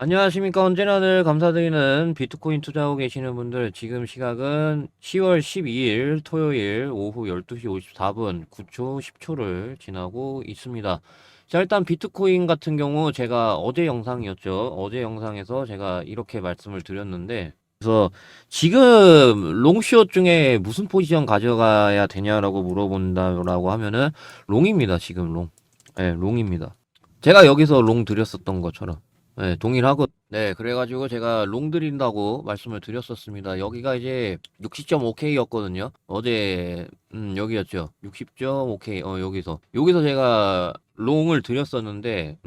안녕하십니까. 언제나 늘 감사드리는 비트코인 투자하고 계시는 분들, 지금 시각은 10월 12일 토요일 오후 12시 54분 9초 10초를 지나고 있습니다. 자, 일단 비트코인 같은 경우 제가 어제 영상이었죠. 어제 영상에서 제가 이렇게 말씀을 드렸는데, 그래서 지금 롱숏 중에 무슨 포지션 가져가야 되냐라고 물어본다라고 하면은 롱입니다. 지금 롱. 네, 롱입니다. 제가 여기서 롱 드렸었던 것처럼. 네, 동일하고. 네, 그래가지고 제가 롱 드린다고 말씀을 드렸었습니다. 여기가 이제 60.5K였거든요. 어제, 여기였죠. 60.5K, 여기서 제가 롱을 드렸었는데,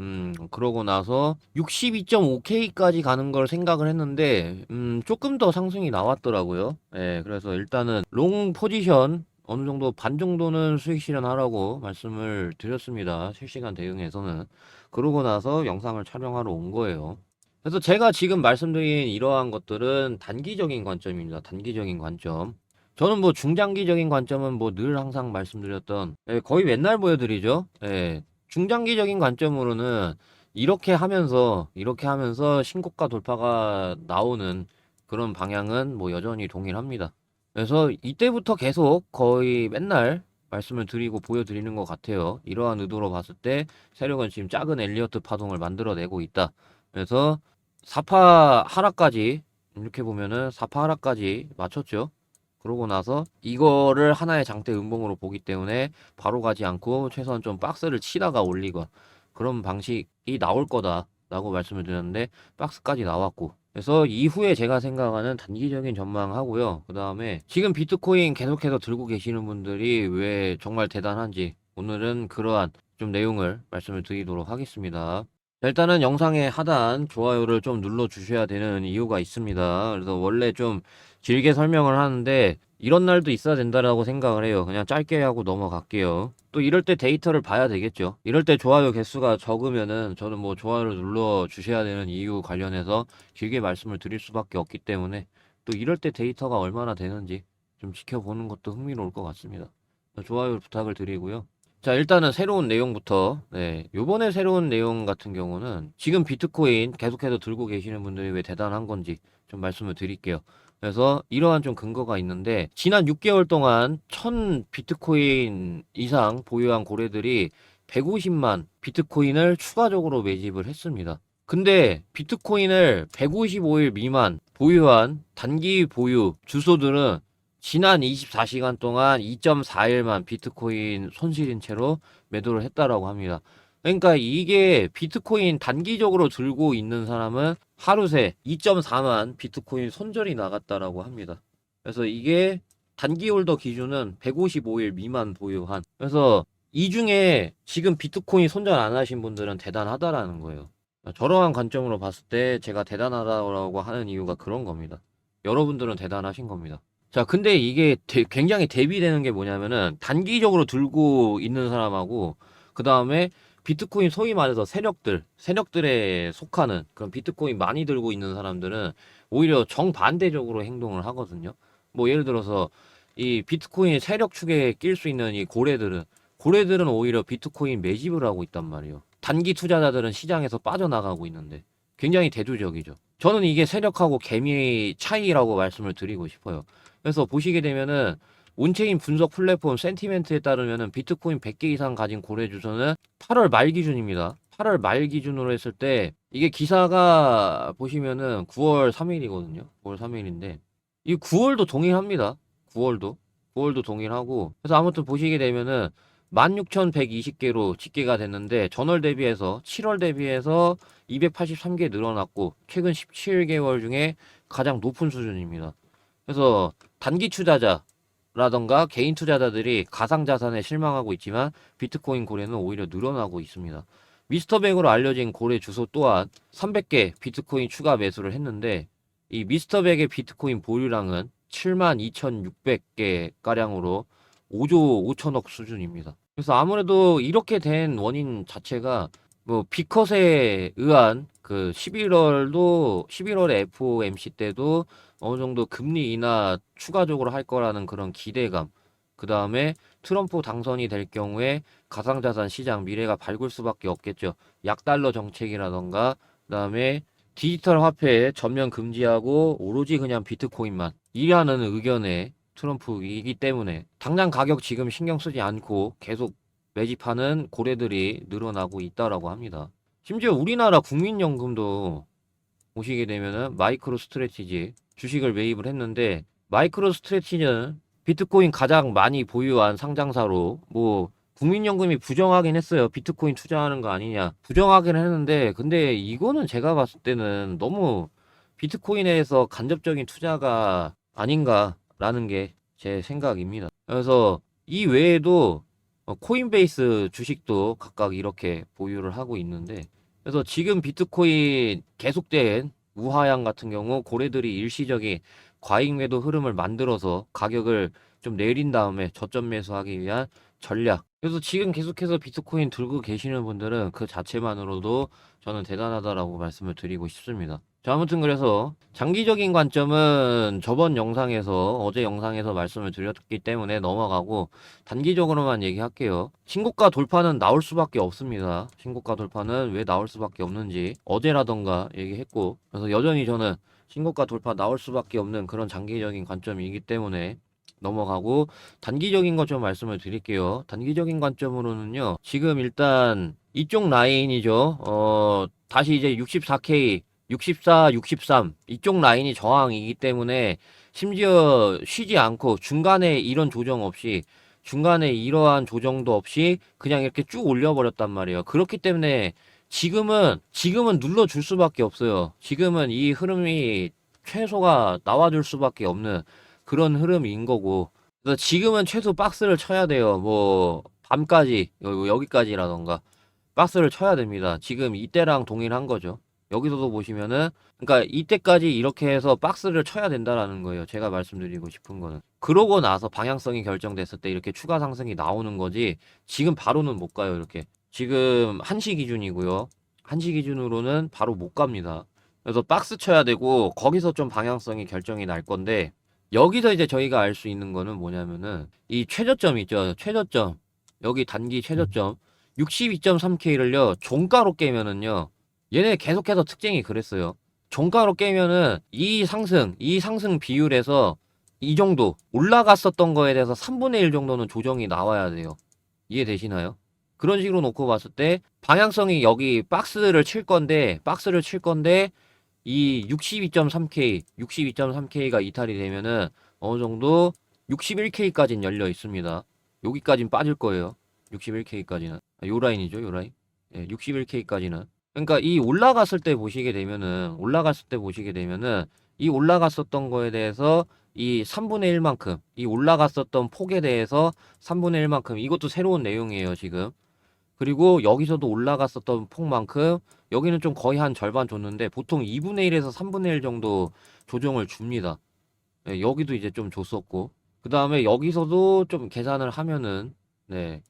그러고 나서 62.5K까지 가는 걸 생각을 했는데, 조금 더 상승이 나왔더라고요. 네, 그래서 일단은 롱 포지션, 어느 정도 반 정도는 수익 실현하라고 말씀을 드렸습니다. 실시간 대응에서는. 그러고 나서 영상을 촬영하러 온 거예요. 그래서 제가 지금 말씀드린 이러한 것들은 단기적인 관점입니다. 단기적인 관점. 저는 뭐 중장기적인 관점은 뭐 늘 항상 말씀드렸던, 거의 맨날 보여드리죠. 중장기적인 관점으로는 이렇게 하면서 신고가 돌파가 나오는 그런 방향은 뭐 여전히 동일합니다. 그래서 이때부터 계속 거의 맨날 말씀을 드리고 보여드리는 것 같아요. 이러한 의도로 봤을 때 세력은 지금 작은 엘리어트 파동을 만들어내고 있다. 그래서 사파 하락까지, 이렇게 보면은 사파 하락까지 맞췄죠. 그러고 나서 이거를 하나의 장대 음봉으로 보기 때문에 바로 가지 않고 최소한 좀 박스를 치다가 올리고 그런 방식이 나올 거다라고 말씀을 드렸는데, 박스까지 나왔고, 그래서 이후에 제가 생각하는 단기적인 전망하고요. 그 다음에 지금 비트코인 계속해서 들고 계시는 분들이 왜 정말 대단한지, 오늘은 그러한 좀 내용을 말씀을 드리도록 하겠습니다. 자, 일단은 영상의 하단 좋아요를 좀 눌러 주셔야 되는 이유가 있습니다. 그래서 원래 좀 길게 설명을 하는데 이런 날도 있어야 된다라고 생각을 해요. 그냥 짧게 하고 넘어갈게요. 또 이럴 때 데이터를 봐야 되겠죠. 이럴 때 좋아요 개수가 적으면은 저는 뭐 좋아요를 눌러 주셔야 되는 이유 관련해서 길게 말씀을 드릴 수밖에 없기 때문에, 또 이럴 때 데이터가 얼마나 되는지 좀 지켜보는 것도 흥미로울 것 같습니다. 좋아요 부탁을 드리고요. 자, 일단은 새로운 내용부터. 요번에 새로운 내용 같은 경우는 지금 비트코인 계속해서 들고 계시는 분들이 왜 대단한 건지 좀 말씀을 드릴게요. 그래서 이러한 좀 근거가 있는데, 지난 6개월 동안 1000 비트코인 이상 보유한 고래들이 150만 비트코인을 추가적으로 매집을 했습니다. 근데 비트코인을 155일 미만 보유한 단기 보유 주소들은 지난 24시간 동안 2.4일만 비트코인 손실인 채로 매도를 했다라고 합니다. 그러니까 이게 비트코인 단기적으로 들고 있는 사람은 하루 새 2.4만 비트코인 손절이 나갔다라고 합니다. 그래서 이게 단기 홀더 기준은 155일 미만 보유한. 그래서 이 중에 지금 비트코인 손절 안 하신 분들은 대단하다라는 거예요. 저러한 관점으로 봤을 때 제가 대단하다고 하는 이유가 그런 겁니다. 여러분들은 대단하신 겁니다. 자, 근데 이게 굉장히 대비되는 게 뭐냐면은, 단기적으로 들고 있는 사람하고, 그 다음에 비트코인 소위 말해서 세력들에 속하는 그런 비트코인 많이 들고 있는 사람들은 오히려 정반대적으로 행동을 하거든요. 뭐 예를 들어서 이 비트코인 세력 축에 낄 수 있는 이 고래들은 오히려 비트코인 매집을 하고 있단 말이에요. 단기 투자자들은 시장에서 빠져나가고 있는데 굉장히 대조적이죠. 저는 이게 세력하고 개미 차이라고 말씀을 드리고 싶어요. 그래서 보시게 되면은 온체인 분석 플랫폼 센티멘트에 따르면은 비트코인 100개 이상 가진 고래 주소는 8월 말 기준입니다. 8월 말 기준으로 했을 때 이게 기사가 보시면은 9월 3일이거든요. 9월 3일인데 이 9월도 동일합니다. 9월도 9월도 동일하고, 그래서 아무튼 보시게 되면은 16,120개로 집계가 됐는데, 전월 대비해서 7월 대비해서 283개 늘어났고 최근 17개월 중에 가장 높은 수준입니다. 그래서 단기 투자자라던가 개인 투자자들이 가상자산에 실망하고 있지만 비트코인 거래는 오히려 늘어나고 있습니다. 미스터백으로 알려진 거래 주소 또한 300개 비트코인 추가 매수를 했는데, 이 미스터백의 비트코인 보유량은 72,600개 가량으로 5조 5천억 수준입니다. 그래서 아무래도 이렇게 된 원인 자체가 뭐 비컷에 의한 그 11월에 FOMC 때도 어느 정도 금리 인하 추가적으로 할 거라는 그런 기대감, 그 다음에 트럼프 당선이 될 경우에 가상자산 시장 미래가 밝을 수밖에 없겠죠. 약달러 정책이라던가, 그 다음에 디지털 화폐 전면 금지하고 오로지 그냥 비트코인만 이라는 의견의 트럼프이기 때문에 당장 가격 지금 신경 쓰지 않고 계속 매집하는 고래들이 늘어나고 있다라고 합니다. 심지어 우리나라 국민연금도 보시게 되면은 마이크로 스트레티지 주식을 매입을 했는데 마이크로 스트레티지는 비트코인 가장 많이 보유한 상장사로 뭐 국민연금이 부정하긴 했어요. 비트코인 투자하는 거 아니냐. 부정하긴 했는데 근데 이거는 제가 봤을 때는 너무 비트코인에서 간접적인 투자가 아닌가라는 게 제 생각입니다. 그래서 이 외에도 코인베이스 주식도 각각 이렇게 보유를 하고 있는데 그래서 지금 비트코인 계속된 우하향 같은 경우 고래들이 일시적인 과잉 매도 흐름을 만들어서 가격을 좀 내린 다음에 저점 매수하기 위한 전략. 그래서 지금 계속해서 비트코인 들고 계시는 분들은 그 자체만으로도 저는 대단하다라고 말씀을 드리고 싶습니다. 자, 아무튼 그래서 장기적인 관점은 저번 영상에서 어제 영상에서 말씀을 드렸기 때문에 넘어가고 단기적으로만 얘기할게요. 신고가 돌파는 나올 수밖에 없습니다. 신고가 돌파는 왜 나올 수밖에 없는지 어제라던가 얘기했고 그래서 여전히 저는 신고가 돌파 나올 수밖에 없는 그런 장기적인 관점이기 때문에 넘어가고 단기적인 것 좀 말씀을 드릴게요. 단기적인 관점으로는요. 지금 일단 이쪽 라인이죠. 다시 이제 64K 64, 63 이쪽 라인이 저항이기 때문에 심지어 쉬지 않고 중간에 이런 조정 없이 중간에 이러한 조정도 없이 그냥 이렇게 쭉 올려버렸단 말이에요. 그렇기 때문에 지금은 눌러줄 수밖에 없어요. 지금은 이 흐름이 최소가 나와줄 수밖에 없는 그런 흐름인 거고. 그래서 지금은 최소 박스를 쳐야 돼요. 뭐 밤까지 여기까지라던가 박스를 쳐야 됩니다. 지금 이때랑 동일한 거죠. 여기서도 보시면은 그러니까 이때까지 이렇게 해서 박스를 쳐야 된다라는 거예요. 제가 말씀드리고 싶은 거는. 그러고 나서 방향성이 결정됐을 때 이렇게 추가 상승이 나오는 거지. 지금 바로는 못 가요, 이렇게. 지금 1시 기준이고요. 1시 기준으로는 바로 못 갑니다. 그래서 박스 쳐야 되고 거기서 좀 방향성이 결정이 날 건데 여기서 이제 저희가 알 수 있는 거는 뭐냐면은 이 최저점 있죠. 최저점. 여기 단기 최저점 62.3K를요. 종가로 깨면은요. 얘네 계속해서 특징이 그랬어요. 종가로 깨면은 이 상승 비율에서 이 정도 올라갔었던 거에 대해서 3분의 1 정도는 조정이 나와야 돼요. 이해되시나요? 그런 식으로 놓고 봤을 때 방향성이 여기 박스를 칠 건데 이 62.3K가 이탈이 되면은 어느 정도 61K까지는 열려 있습니다. 여기까지는 빠질 거예요. 61K까지는. 요 라인이죠, 요 라인. 예, 61K까지는. 그러니까 이 올라갔을 때 보시게 되면은 이 올라갔었던 거에 대해서 이 3분의 1만큼, 이 올라갔었던 폭에 대해서 3분의 1만큼, 이것도 새로운 내용이에요, 지금. 그리고 여기서도 올라갔었던 폭만큼 여기는 좀 거의 한 절반 줬는데 보통 2분의 1에서 3분의 1 정도 조정을 줍니다. 네, 여기도 이제 좀 줬었고 그 다음에 여기서도 좀 계산을 하면은 네,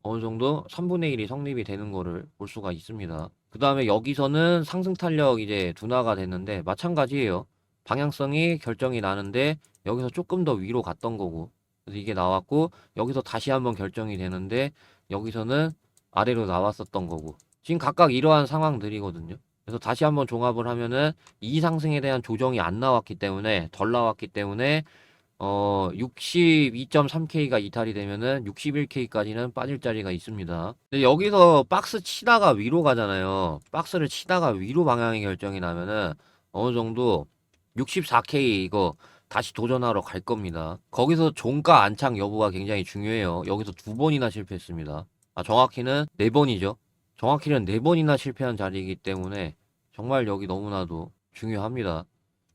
어느 정도 3분의 1이 성립이 되는 거를 볼 수가 있습니다. 그 다음에 여기서는 상승 탄력 이제 둔화가 됐는데 마찬가지예요. 방향성이 결정이 나는데 여기서 조금 더 위로 갔던 거고 그래서 이게 나왔고 여기서 다시 한번 결정이 되는데 여기서는 아래로 나왔었던 거고 지금 각각 이러한 상황들이거든요. 그래서 다시 한번 종합을 하면은 이 상승에 대한 조정이 안 나왔기 때문에 덜 나왔기 때문에 62.3K가 이탈이 되면은 61K까지는 빠질 자리가 있습니다. 근데 여기서 박스 치다가 위로 가잖아요. 박스를 치다가 위로 방향의 결정이 나면은 어느 정도 64K 이거 다시 도전하러 갈 겁니다. 거기서 종가 안착 여부가 굉장히 중요해요. 여기서 2번이나 실패했습니다. 정확히는 4번이죠. 정확히는 4번이나 실패한 자리이기 때문에 정말 여기 너무나도 중요합니다.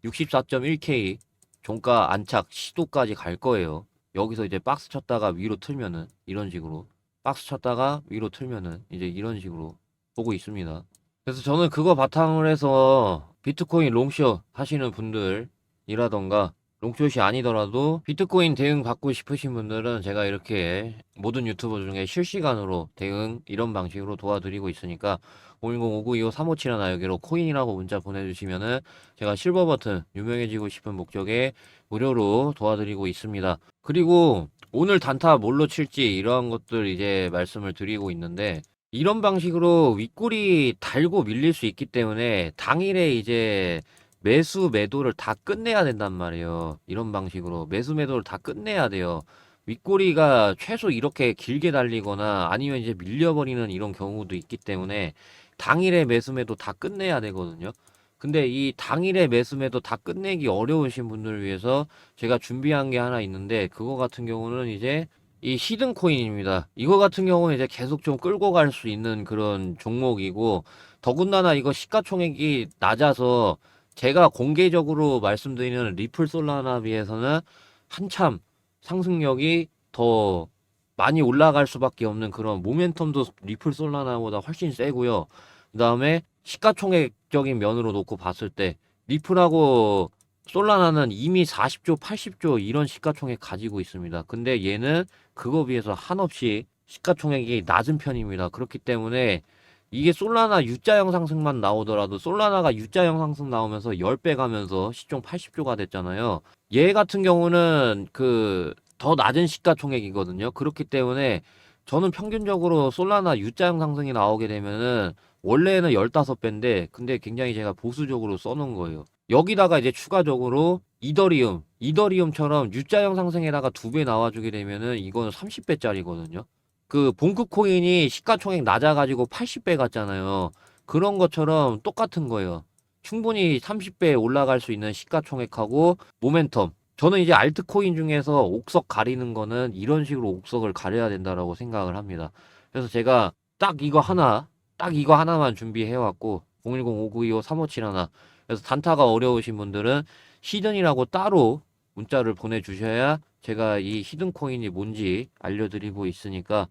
64.1K 종가 안착 시도까지 갈 거예요. 여기서 이제 박스 쳤다가 위로 틀면은 이런 식으로 박스 쳤다가 위로 틀면은 이제 이런 식으로 보고 있습니다. 그래서 저는 그거 바탕을 해서 비트코인 롱숏 하시는 분들이라던가 롱숏이 아니더라도 비트코인 대응 받고 싶으신 분들은 제가 이렇게 모든 유튜버 중에 실시간으로 대응 이런 방식으로 도와드리고 있으니까 010-5925-357 여기로 코인이라고 문자 보내주시면은 제가 실버 버튼 유명해지고 싶은 목적에 무료로 도와드리고 있습니다. 그리고 오늘 단타 뭘로 칠지 이러한 것들 이제 말씀을 드리고 있는데 이런 방식으로 윗골이 달고 밀릴 수 있기 때문에 당일에 이제 매수 매도를 다 끝내야 된단 말이에요. 이런 방식으로 매수 매도를 다 끝내야 돼요. 윗골이가 최소 이렇게 길게 달리거나 아니면 이제 밀려버리는 이런 경우도 있기 때문에 당일에 매수 매도 다 끝내야 되거든요. 근데 이 당일에 매수 매도 다 끝내기 어려우신 분들을 위해서 제가 준비한 게 하나 있는데, 그거 같은 경우는 이제 이 히든 코인입니다. 이거 같은 경우는 이제 계속 좀 끌고 갈 수 있는 그런 종목이고, 더군다나 이거 시가총액이 낮아서 제가 공개적으로 말씀드리는 리플 솔라나 비해서는 한참 상승력이 더 많이 올라갈 수밖에 없는 그런 모멘텀도 리플 솔라나보다 훨씬 세고요. 그 다음에 시가총액적인 면으로 놓고 봤을 때 리플하고 솔라나는 이미 40조, 80조 이런 시가총액 가지고 있습니다. 근데 얘는 그거 비해서 한없이 시가총액이 낮은 편입니다. 그렇기 때문에 이게 솔라나 U자형 상승만 나오더라도 솔라나가 U자형 상승 나오면서 10배 가면서 시총 80조가 됐잖아요. 얘 같은 경우는 그 더 낮은 시가총액이거든요. 그렇기 때문에 저는 평균적으로 솔라나 U자형 상승이 나오게 되면은 원래는 15배인데 근데 굉장히 제가 보수적으로 써놓은 거예요. 여기다가 이제 추가적으로 이더리움처럼 U자형 상승에다가 2배 나와주게 되면은 이거는 30배짜리거든요. 그 봉크 코인이 시가총액 낮아가지고 80배 갔잖아요. 그런 것처럼 똑같은 거예요. 충분히 30배 올라갈 수 있는 시가총액하고 모멘텀. 저는 이제 알트코인 중에서 옥석 가리는 거는 이런 식으로 옥석을 가려야 된다라고 생각을 합니다. 그래서 제가 딱 이거 하나만 준비해왔고, 010-5925-3571. 그래서 단타가 어려우신 분들은 히든이라고 따로 문자를 보내주셔야 제가 이 히든 코인이 뭔지 알려드리고 있으니까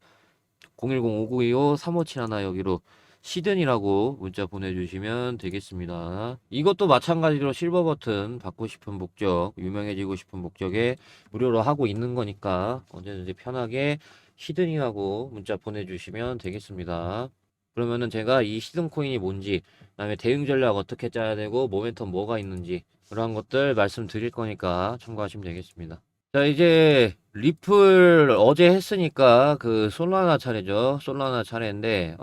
010-5925-3571 여기로 시든이라고 문자 보내주시면 되겠습니다. 이것도 마찬가지로 실버 버튼 받고 싶은 목적, 유명해지고 싶은 목적에 무료로 하고 있는 거니까 언제든지 편하게 시든이라고 문자 보내주시면 되겠습니다. 그러면은 제가 이 시든 코인이 뭔지, 그다음에 대응 전략 어떻게 짜야 되고 모멘텀 뭐가 있는지 그런 것들 말씀드릴 거니까 참고하시면 되겠습니다. 자, 이제 리플 어제 했으니까 그 솔라나 차례죠. 솔라나 차례인데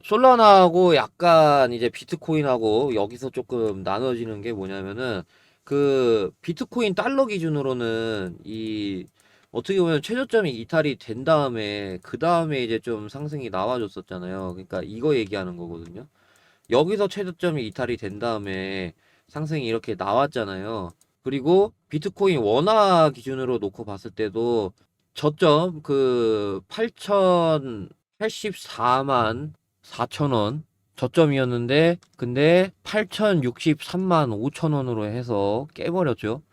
솔라나하고 약간 이제 비트코인하고 여기서 조금 나눠지는 게 뭐냐면은, 그 비트코인 달러 기준으로는 이 어떻게 보면 최저점이 이탈이 된 다음에 그 다음에 이제 좀 상승이 나와줬었잖아요. 그러니까 이거 얘기하는 거거든요. 여기서 최저점이 이탈이 된 다음에 상승이 이렇게 나왔잖아요. 그리고 비트코인 원화 기준으로 놓고 봤을 때도 저점 그 8,084만 4천 원 저점이었는데, 근데 8,063만 5천 원으로 해서 깨버렸죠.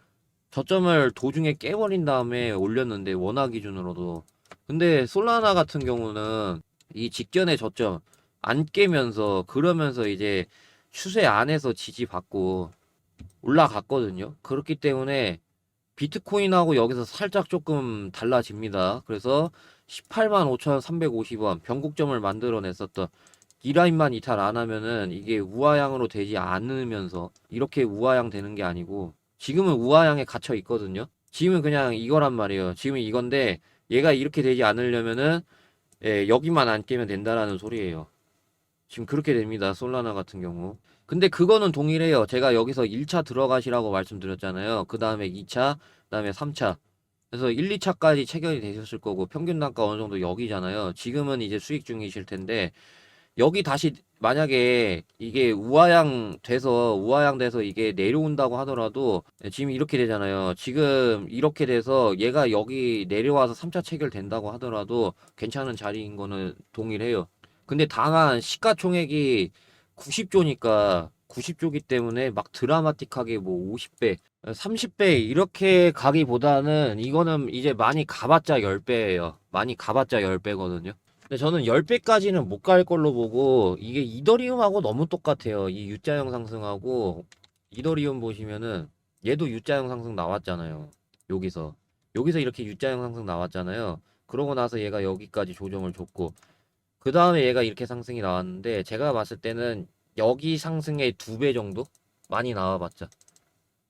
저점을 도중에 깨버린 다음에 올렸는데 원화 기준으로도. 근데 솔라나 같은 경우는 이 직전의 저점 안 깨면서 그러면서 이제 추세 안에서 지지받고 올라갔거든요. 그렇기 때문에 비트코인하고 여기서 살짝 조금 달라집니다. 그래서 18만 5,350원 변곡점을 만들어냈었던 이 라인만 이탈 안 하면은 이게 우하향으로 되지 않으면서 이렇게 우하향 되는 게 아니고, 지금은 우하향에 갇혀 있거든요. 지금은 그냥 이거란 말이에요. 지금 이건데 얘가 이렇게 되지 않으려면은 여기만 안 깨면 된다라는 소리예요. 지금 그렇게 됩니다. 솔라나 같은 경우. 근데 그거는 동일해요. 제가 여기서 1차 들어가시라고 말씀드렸잖아요. 그 다음에 2차, 그 다음에 3차. 그래서 1, 2차까지 체결이 되셨을 거고 평균 단가 어느 정도 여기잖아요. 지금은 이제 수익 중이실 텐데 여기 다시 만약에 이게 우하향 돼서 이게 내려온다고 하더라도 지금 이렇게 되잖아요. 지금 이렇게 돼서 얘가 여기 내려와서 3차 체결된다고 하더라도 괜찮은 자리인 거는 동일해요. 근데 다만 시가총액이 90조니까 90조기 때문에 막 드라마틱하게 뭐 50배, 30배 이렇게 가기보다는 이거는 이제 많이 가봤자 10배예요. 많이 가봤자 10배거든요. 근데 저는 10배까지는 못 갈 걸로 보고, 이게 이더리움하고 너무 똑같아요. 이 U자형 상승하고 이더리움 보시면은 얘도 U자형 상승 나왔잖아요. 여기서. 여기서 이렇게 U자형 상승 나왔잖아요. 그러고 나서 얘가 여기까지 조정을 줬고 그 다음에 얘가 이렇게 상승이 나왔는데, 제가 봤을 때는 여기 상승의 2배 정도? 많이 나와봤자.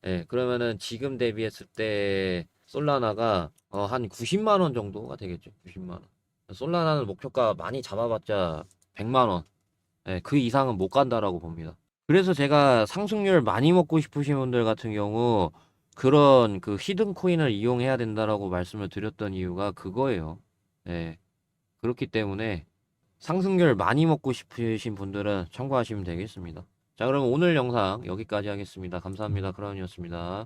예, 그러면은 지금 대비했을 때 솔라나가 한 90만 원 정도가 되겠죠. 90만 원. 솔라나는 목표가 많이 잡아봤자 100만 원. 예, 그 이상은 못 간다라고 봅니다. 그래서 제가 상승률 많이 먹고 싶으신 분들 같은 경우 그런 그 히든 코인을 이용해야 된다라고 말씀을 드렸던 이유가 그거예요. 예. 그렇기 때문에 상승률 많이 먹고 싶으신 분들은 참고하시면 되겠습니다. 자, 그럼 오늘 영상 여기까지 하겠습니다. 감사합니다. 크라운이었습니다.